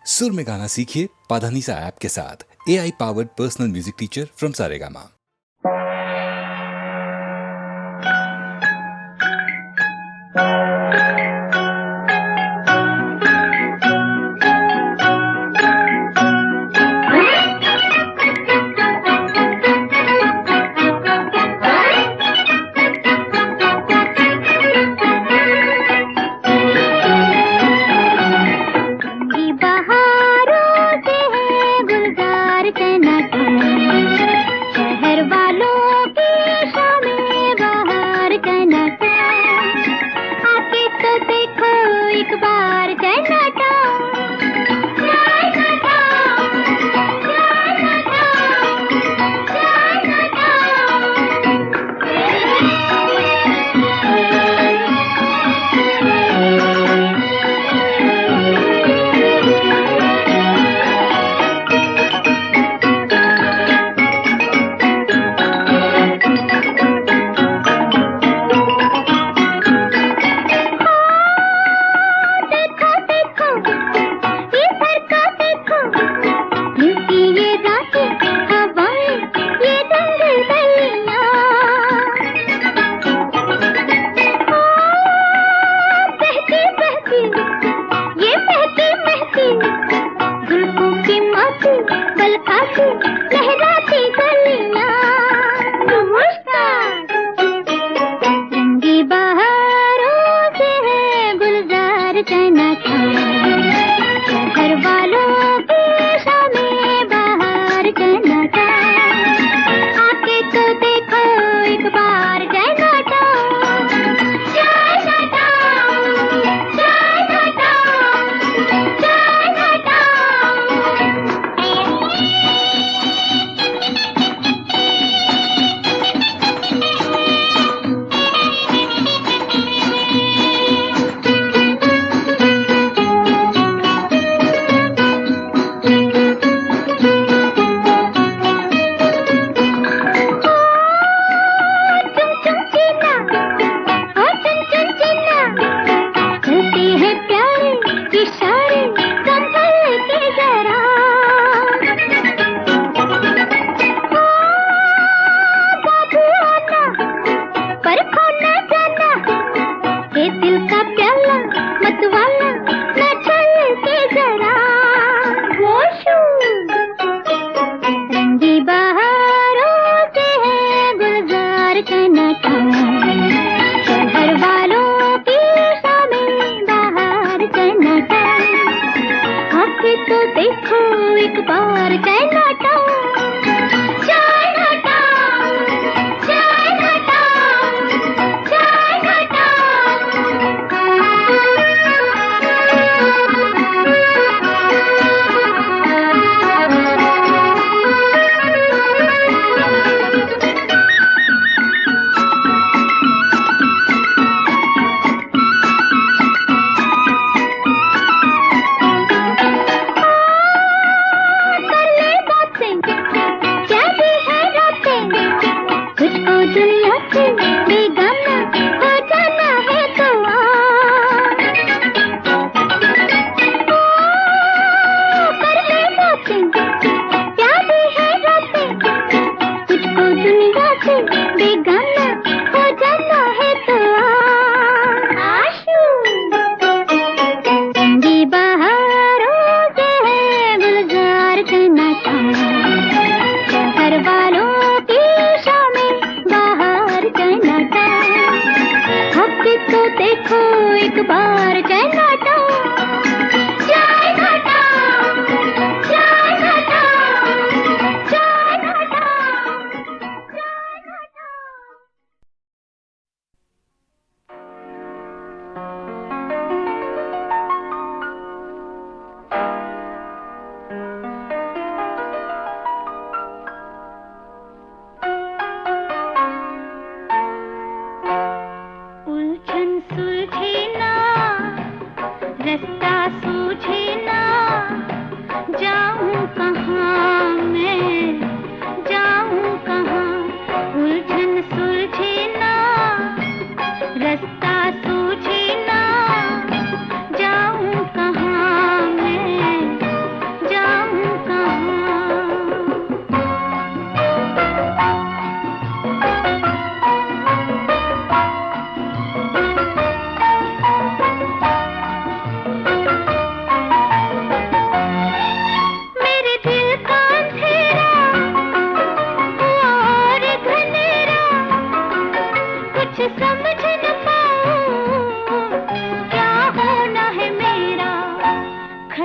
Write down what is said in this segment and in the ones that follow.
सुर में गाना सीखिए पाधानीसा ऐप के साथ। AI powered personal music teacher from Saregama.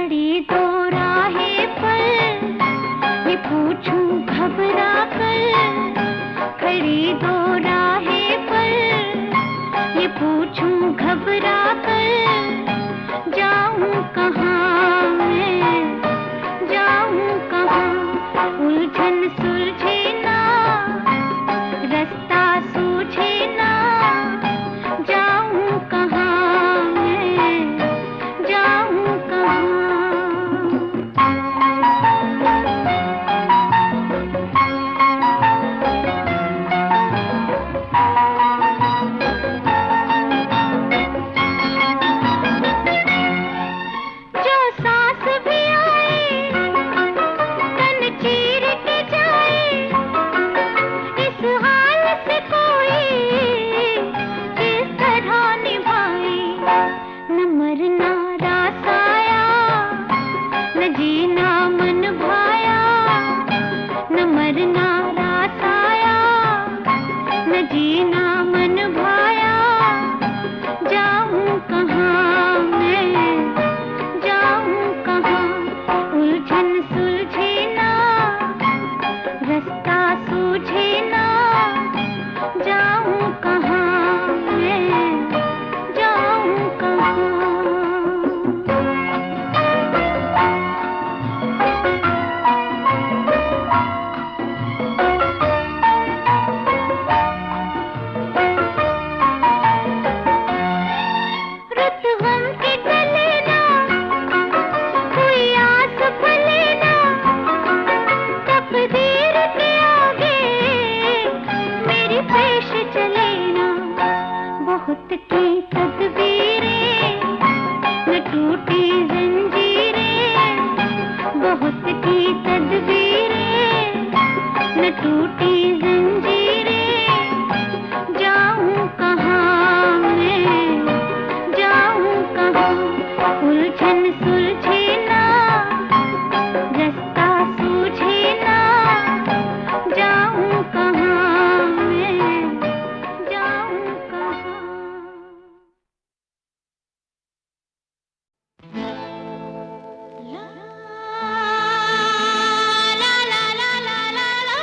खड़ी दो राहें पर ये पूछूं घबरा कर, खड़ी दो राहें पर ये पूछूं घबरा कर, जाऊं कहाँ मैं, जाऊं कहाँ, उलझन सुलझे ना, रास्ता सूझे ना, जाऊं कहाँ मैं, जाऊं कहाँ। जो सांस भी आए, तन चीर के जाए, इस हाल से कोई किस तरह निभाए, न मरना रास आया, न जीना मन भाया, न मरना रास आया, न जीना मन भाया, जाऊं कहाँ मैं, जाऊं कहाँ, उलझन सुलझे ना, रास्ता सूझे ना, जाऊं कहाँ मैं, जाऊं कहाँ। रुत गम के गले ना, कोई आस भले ना, तकदीर के आगे मेरी पेश चले ना, बहुत की तदबीरें न टूटी जंजीरें, बहुत की तदबीरें न टूटी जंजीरें, जाऊं कहाँ मैं, जाऊं कहाँ, उलझन सुलझे ना, रास्ता सूझे ना, जाऊं कहाँ मैं, जाऊं कहाँ। ला ला ला ला ला ला ला।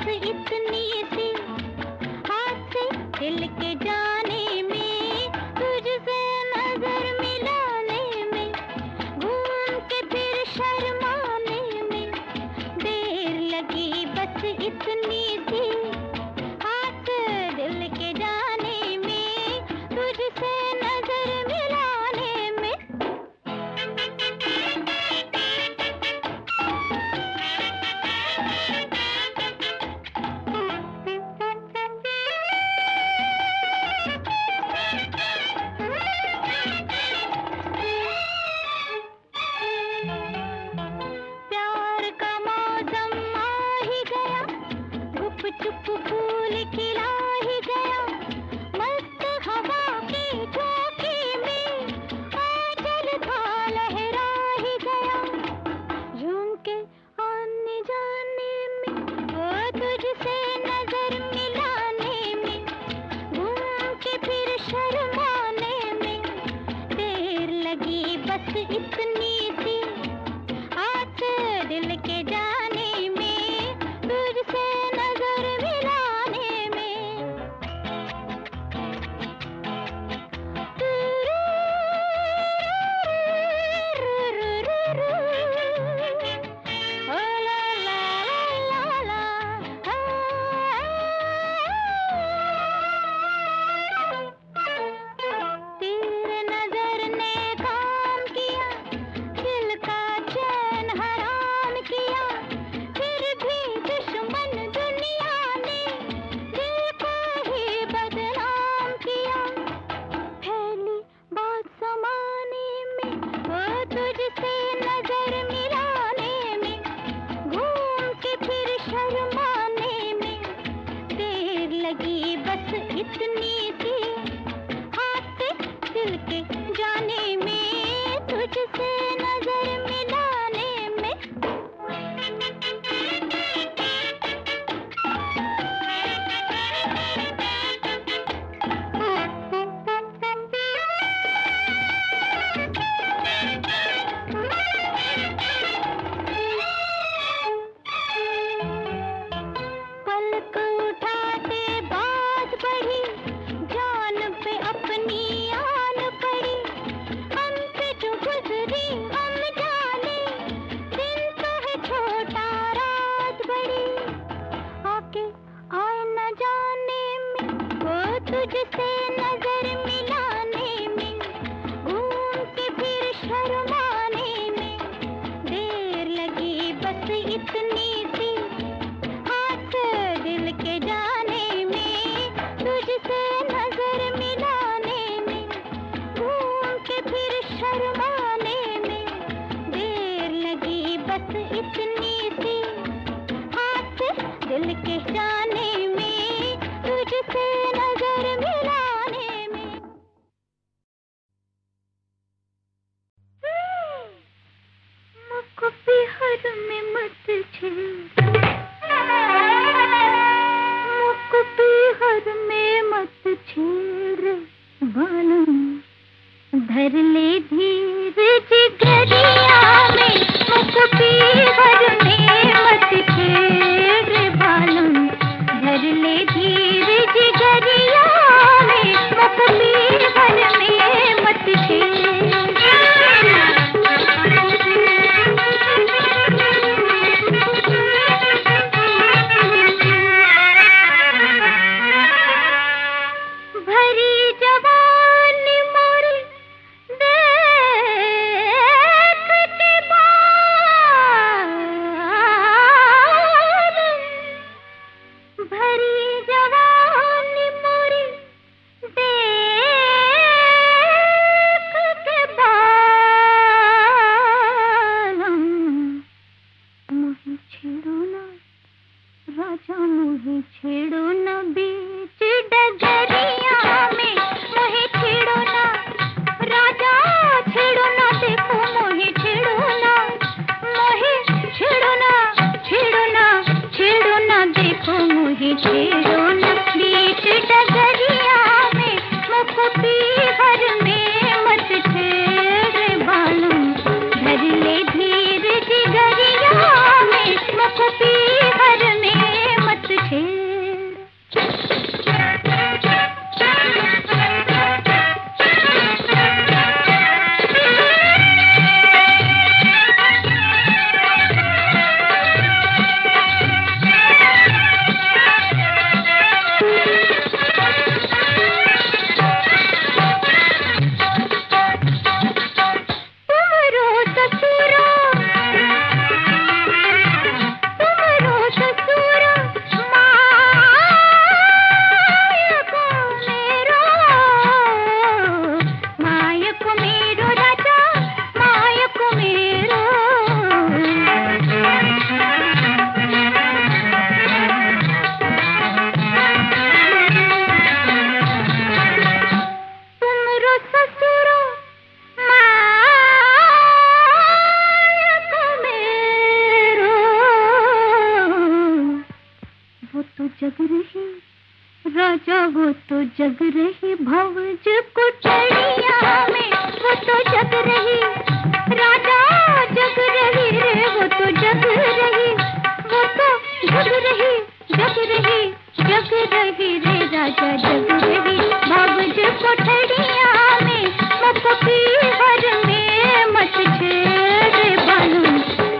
इतनी सी, हाथ से दिल के जाने में, तुझसे नजर मिलाने में, घूम के फिर शर्माने में, देर लगी बस इतनी सी, हाथ दिल के जाने में, तुझसे नजर मिलाने में। प्यार का मौसम आ ही गया, गुप चुप फूल खिला ही गया, मस्त हवा की झोंके में आंचल था लहरा ही गया, झुमके आने जाने में, वो तुझसे नजर मिलाने में, घूम के फिर शर्माने में, देर लगी बस इतनी सी, हाथ दिल के जाने में, तुझसे नजर मिलाने में। ओ ला ला ला ला तेरे नजर ने काम किया, दिल का चैन हराम किया, फिर भी दुश्मन दुनिया ने दिल को ही बदनाम किया, फैली बात समाने में, वो तुझसे नजर मिलाने में, घूम के फिर शर्माने में, देर लगी बस इतनी सी, हाथ से दिल के जाने में, तुझसे नजर मिलाने में। पलक उठाते बात बढ़ी, जान पे अपनी आन पड़ी, हम पे जो गुजरी हम जाने, दिन तो है छोटा रात बड़ी, आके आए न जाने में, वो तुझसे नजर मिलाने में, घूम के फिर शर्माने में, देर लगी बस इतनी सी, हाथ दिल के जाने में, तुझसे नजर मिलाने में, घूम के फिर शर्माने में, देर लगी बस इतनी सी, हाथ दिल के जाने में, तुझसे नजर मिलाने में। मुझको बिहार में मत छेड़, मुझको बिहार में मत छेड़ बालम, धर ले धीरे जिगरिया में, मुझको बिहार में मत छेड़ बालम, धर ले धीरे जिगरिया में, मुझको बिहार में मत छेड़। भरी जवानी मोरी देखते बार, भरी जवानी मोरी देखते बार, मोहि छेड़ो ना राजा, मोहि छेड़ो ना बीच डगरिया में, मोहि छेड़ो ना राजा, छेड़ो ना, देखो मोहि छेड़ो ना, मोहि छेड़ो ना, छेड़ो ना, छेड़ो ना, देखो मोहि छेड़ो ना, बीच डगरिया में, मुझको पीहर में मत छेड़ बालम, धर ले धीरे जिगरिया में, मुझको पीहर में मत जग रही राजा, वो तो जग रही भवज कुटिया में, वो तो जग रही राजा, जग रही रे, वो तो जग रही, वो तो जग रही, जग रही, जग रही रे राजा, जग रही भवज कुटिया में, मुख पीहर में मत छेड़ बालम,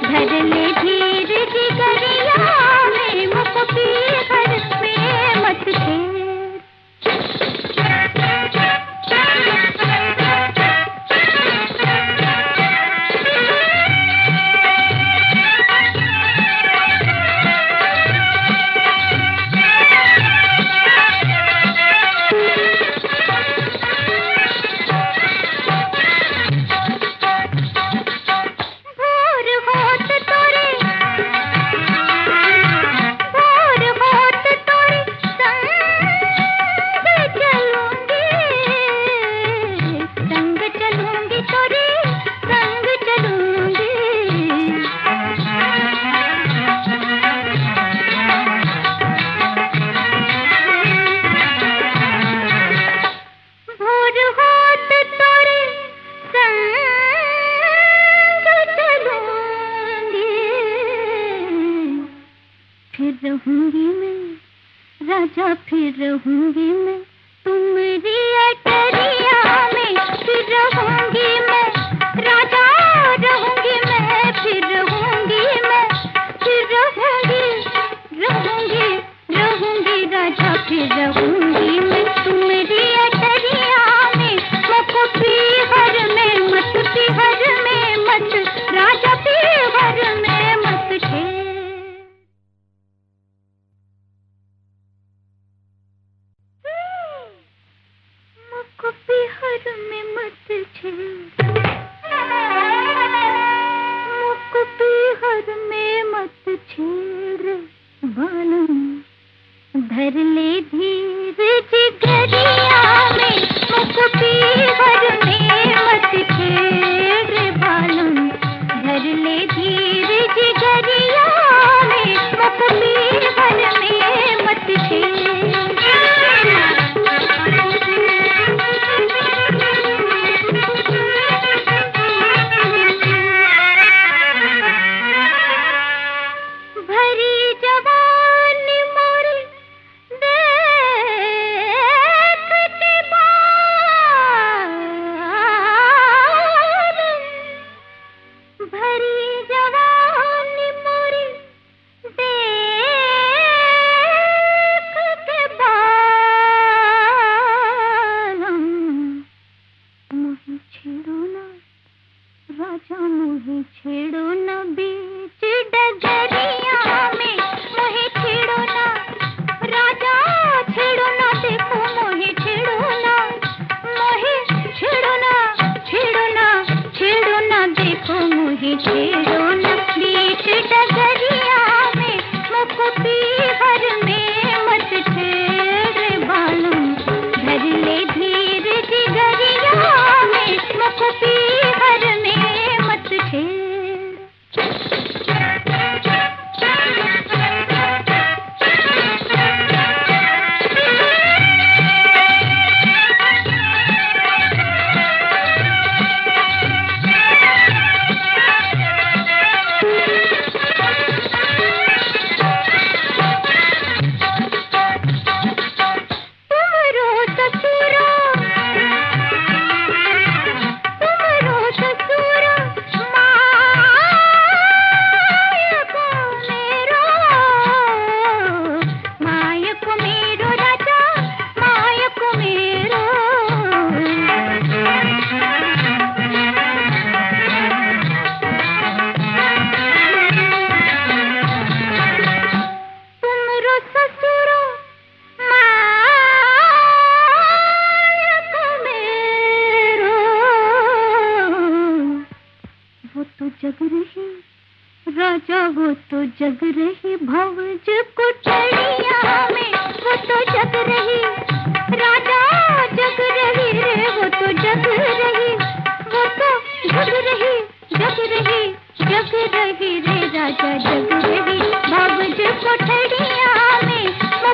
धर ले धीर जिगरिया में, मुख पीहर में मत छेड़। रहूंगी मैं राजा, फिर रहूंगी मैं तुम्हारी अटरिया में, फिर रहूंगी मैं राजा, रहूंगी मैं, फिर रहूंगी मैं, फिर रहूंगी, रहूंगी, रहूंगी राजा, फिर रहूंगी मैं तुम्हारी अटरिया में, मुख पीहर में मत, पीहर में मत राजा, पीहर में मत छेड़। पीहर में मत छेड़, मुख पीहर में मत छेड़ बालम, धर ले धीर जिगरिया में, मुख पीहर में मत छेड़ बालम, धर ले धीर जिगरिया में, मुख पीहर में मत छेड़। राजा मोहे छेड़ो न बीच डगरिया में, मोहे छेड़ो ना राजा, छेड़ो ना, देखो मोहे छेड़ो ना, मोहे छेड़ो ना, छेड़ो ना, छेड़ो ना, देखो मोहे छेड़ो ना, बीच डगरिया में, मुख पीहर में मत छेड़ बालम, धर ले धीर जिगरिया में, मुख पीहर में मत छेड़। जग रही राजा, वो तो जग रही भवज कुटिया में, वो तो जग रही राजा, जग रही रे, वो तो जग रही, वो तो जग रही, जग रही, जग रही रे राजा, जग रही भवज कुटिया में, वो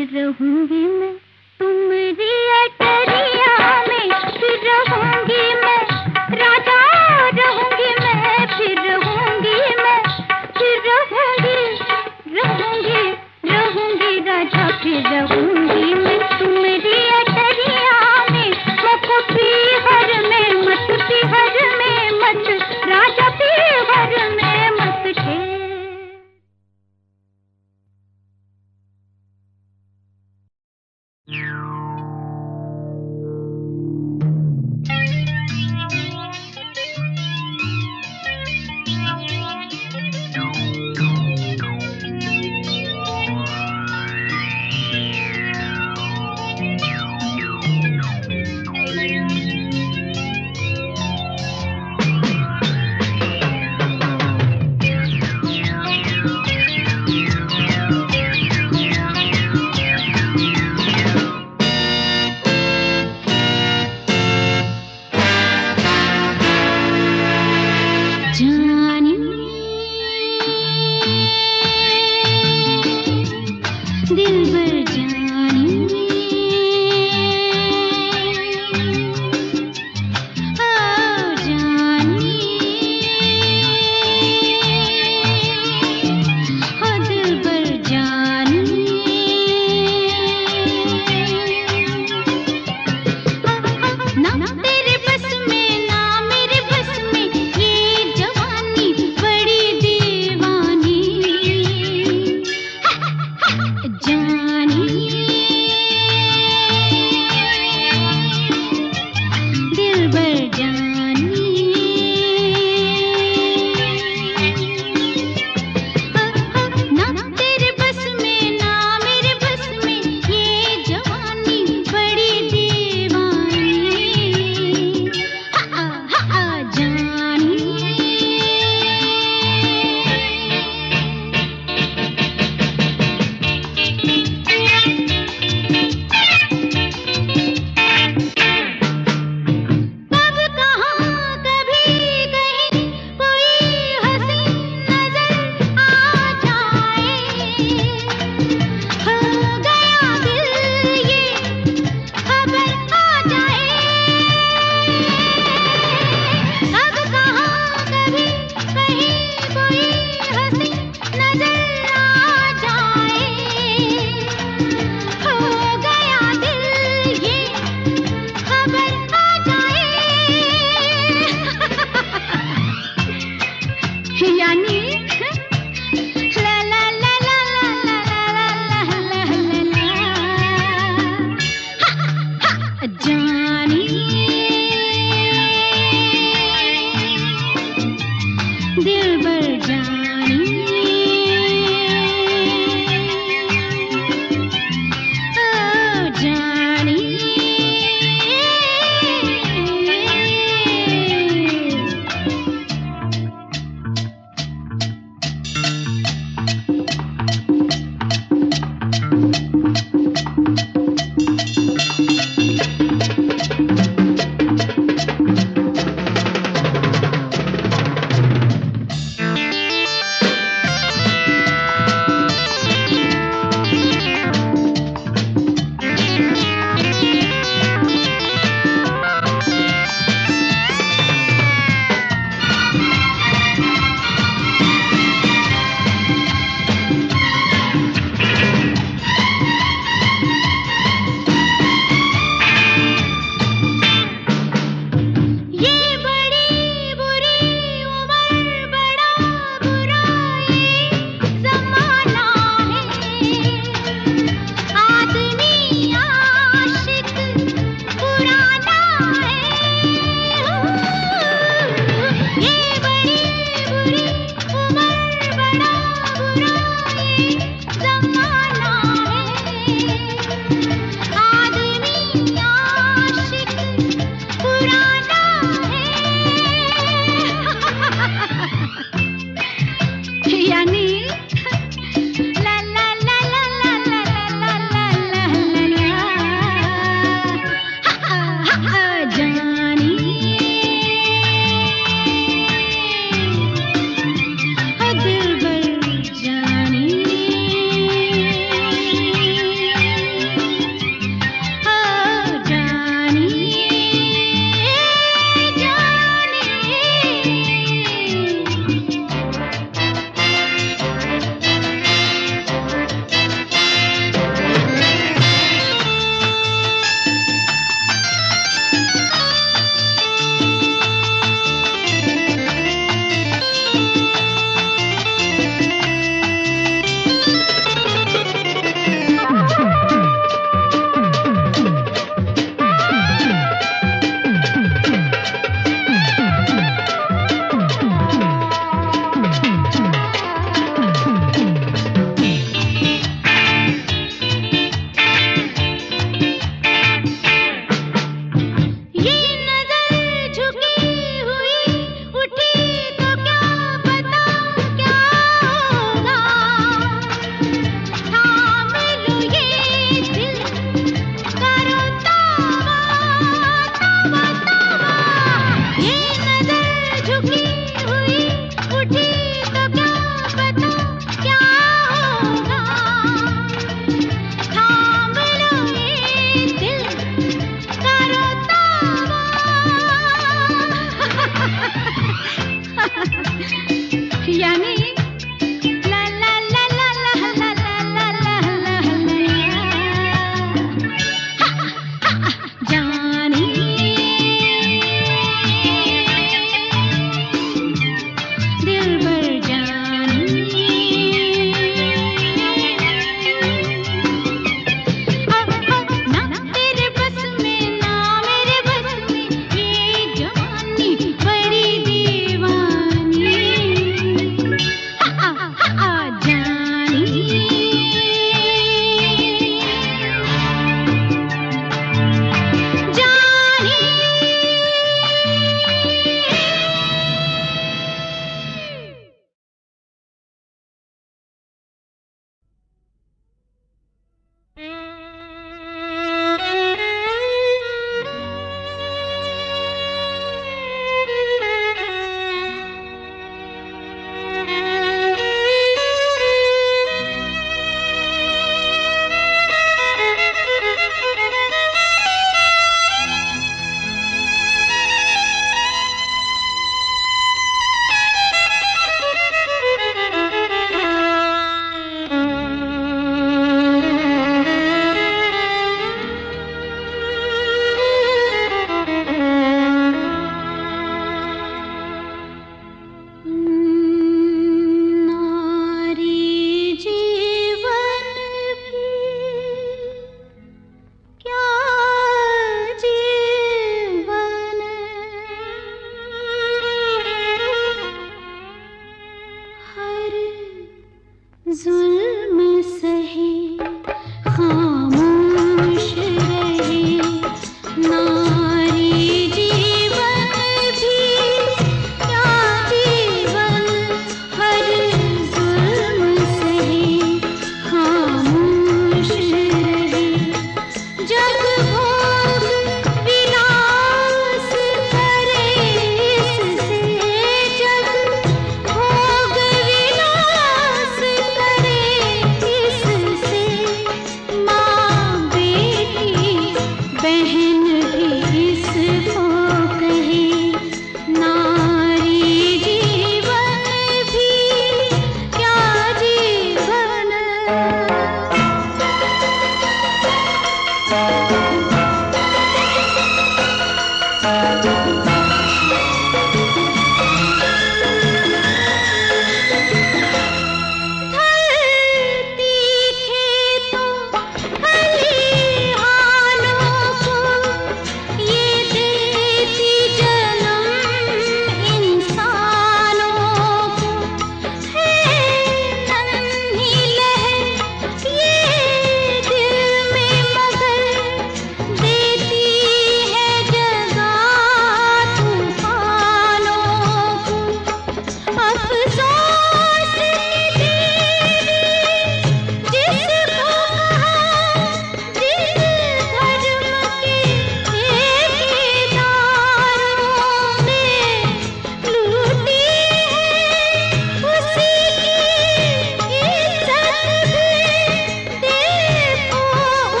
फिर रहूंगी मैं तुम्हारी अटरिया में, फिर रहूंगी मैं राजा, रहूंगी मैं, फिर रहूंगी मैं, फिर रहूंगी, रहूंगी, रहूंगी राजा, फिर रहूंगी मैं तुम्हारी अटरिया में। मुख पीहर में मत, पीहर में मत राजा, पीहर में मत ठेर।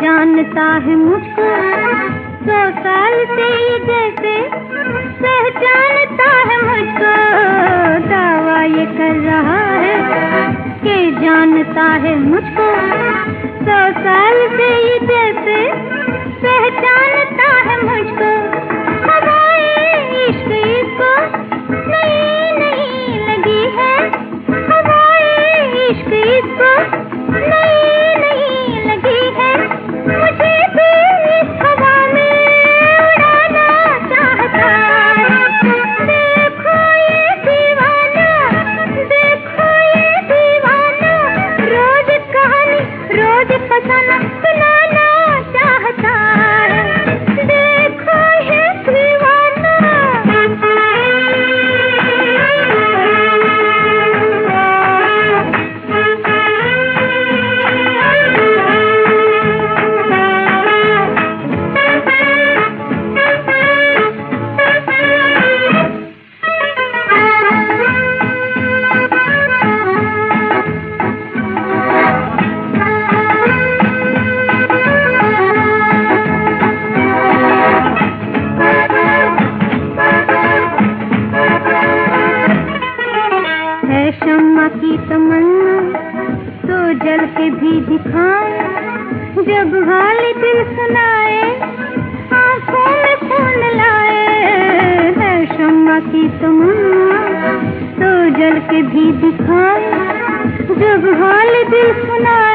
जानता है मुझको 100 साल से ये जैसे पहचानता है मुझको, दावा ये कर रहा है कि जानता है मुझको 100 साल से ये जैसे पहचानता है मुझको। हवाए इश्क इसको नई नई लगी है, हवाए इश्क इसको नई नई लगी है, मुझे भी इस हवा में उड़ाना चाहता है। देखो ये दीवाना, देखो ये दीवाना, रोज कहानी रोज फसाना सुनाना चाहता है। देखो ये दीवाना। है शम्मा की तमन्ना तो जल के भी दिखाए, जब हाल दिल सुनाए आंखों में खून लाए। है शम्मा की तमन्ना तो जल के भी दिखाए, जब हाल दिल सुनाए